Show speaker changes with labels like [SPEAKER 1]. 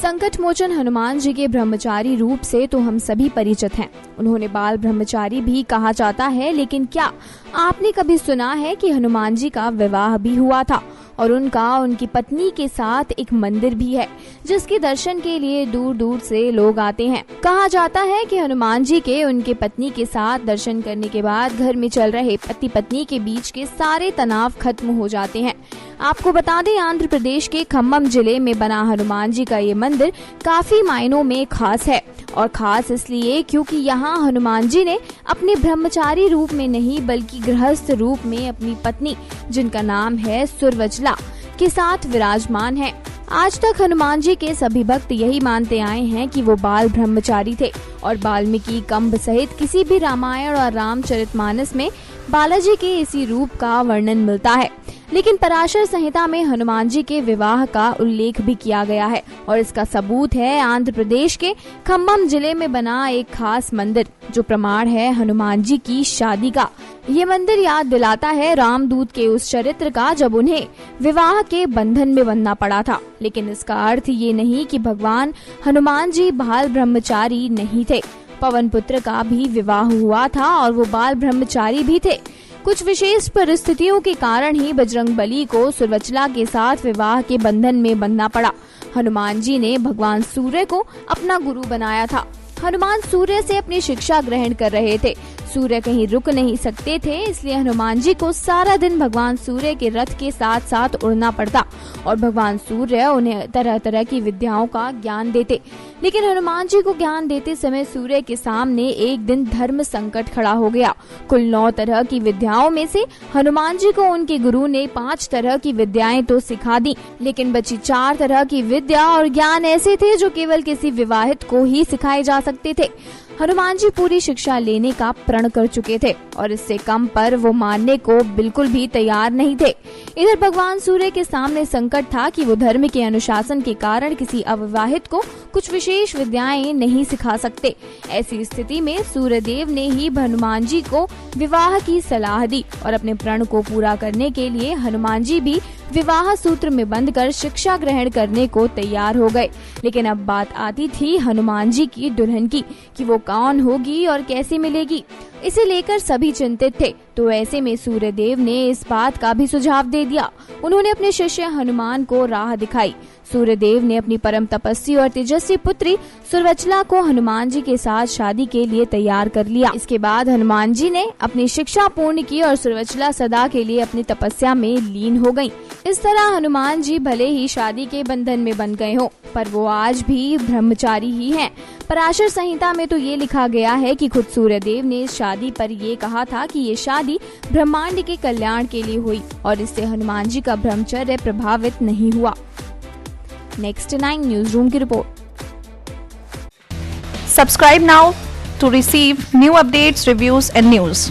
[SPEAKER 1] संकट मोचन हनुमान जी के ब्रह्मचारी रूप से तो हम सभी परिचित हैं। उन्होंने बाल ब्रह्मचारी भी कहा जाता है, लेकिन क्या आपने कभी सुना है कि हनुमान जी का विवाह भी हुआ था और उनकी पत्नी के साथ एक मंदिर भी है जिसके दर्शन के लिए दूर दूर से लोग आते हैं। कहा जाता है कि हनुमान जी के उनके पत्नी के साथ दर्शन करने के बाद घर में चल रहे पति पत्नी के बीच के सारे तनाव खत्म हो जाते हैं। आपको बता दें, आंध्र प्रदेश के खम्मम जिले में बना हनुमान जी का ये मंदिर काफी मायनों में खास है, और खास इसलिए क्योंकि यहाँ हनुमान जी ने अपने ब्रह्मचारी रूप में नहीं बल्कि गृहस्थ रूप में अपनी पत्नी, जिनका नाम है सुरवचला, के साथ विराजमान है। आज तक हनुमान जी के सभी भक्त यही मानते आए हैं कि वो बाल ब्रह्मचारी थे, और वाल्मीकि कंब सहित किसी भी रामायण और रामचरितमानस में बालाजी के इसी रूप का वर्णन मिलता है। लेकिन पराशर संहिता में हनुमान जी के विवाह का उल्लेख भी किया गया है, और इसका सबूत है आंध्र प्रदेश के खम्मम जिले में बना एक खास मंदिर, जो प्रमाण है हनुमान जी की शादी का। ये मंदिर याद दिलाता है रामदूत के उस चरित्र का जब उन्हें विवाह के बंधन में बंधना पड़ा था। लेकिन इसका अर्थ ये नहीं कि भगवान हनुमान जी बाल ब्रह्मचारी नहीं थे। पवन पुत्र का भी विवाह हुआ था और वो बाल ब्रह्मचारी भी थे। कुछ विशेष परिस्थितियों के कारण ही बजरंगबली को सुरवचला के साथ विवाह के बंधन में बंधना पड़ा। हनुमान जी ने भगवान सूर्य को अपना गुरु बनाया था। हनुमान सूर्य से अपनी शिक्षा ग्रहण कर रहे थे। सूर्य कहीं रुक नहीं सकते थे, इसलिए हनुमान जी को सारा दिन भगवान सूर्य के रथ के साथ साथ उड़ना पड़ता, और भगवान सूर्य उन्हें तरह तरह की विद्याओं का ज्ञान देते। लेकिन हनुमान जी को ज्ञान देते समय सूर्य के सामने एक दिन धर्म संकट खड़ा हो गया। कुल 9 तरह की विद्याओं में से हनुमान जी को उनके गुरु ने 5 तरह की विद्याएं तो सिखा दी, लेकिन बची 4 तरह की विद्या और ज्ञान ऐसे थे जो केवल किसी विवाहित को ही सिखाए जा सकते थे। हनुमान जी पूरी शिक्षा लेने का प्रण कर चुके थे, और इससे कम पर वो मानने को बिल्कुल भी तैयार नहीं थे। इधर भगवान सूर्य के सामने संकट था कि वो धर्म के अनुशासन के कारण किसी अविवाहित को कुछ विशेष विद्याएं नहीं सिखा सकते। ऐसी स्थिति में सूर्यदेव ने ही हनुमान जी को विवाह की सलाह दी, और अपने प्रण को पूरा करने के लिए हनुमान जी भी विवाह सूत्र में बंधकर शिक्षा ग्रहण करने को तैयार हो गए। लेकिन अब बात आती थी हनुमान जी की दुल्हन की, कि वो कौन होगी और कैसे मिलेगी। इसे लेकर सभी चिंतित थे, तो ऐसे में सूर्यदेव ने इस बात का भी सुझाव दे दिया। उन्होंने अपने शिष्य हनुमान को राह दिखाई। सूर्यदेव ने अपनी परम तपस्वी और तेजस्वी पुत्री सुरवचला को हनुमान जी के साथ शादी के लिए तैयार कर लिया। इसके बाद हनुमान जी ने अपनी शिक्षा पूर्ण की और सुरवचला सदा के लिए अपनी तपस्या में लीन हो गयी। इस तरह हनुमान जी भले ही शादी के बंधन में बंध गए हो, पर वो आज भी ब्रह्मचारी ही हैं। पराशर संहिता में तो ये लिखा गया है कि खुद सूर्यदेव ने इस शादी पर ये कहा था कि ये शादी ब्रह्मांड के कल्याण के लिए हुई, और इससे हनुमान जी का ब्रह्मचर्य प्रभावित नहीं हुआ। नेक्स्ट 9 न्यूज रूम की report.
[SPEAKER 2] Subscribe now to receive new updates, reviews and news.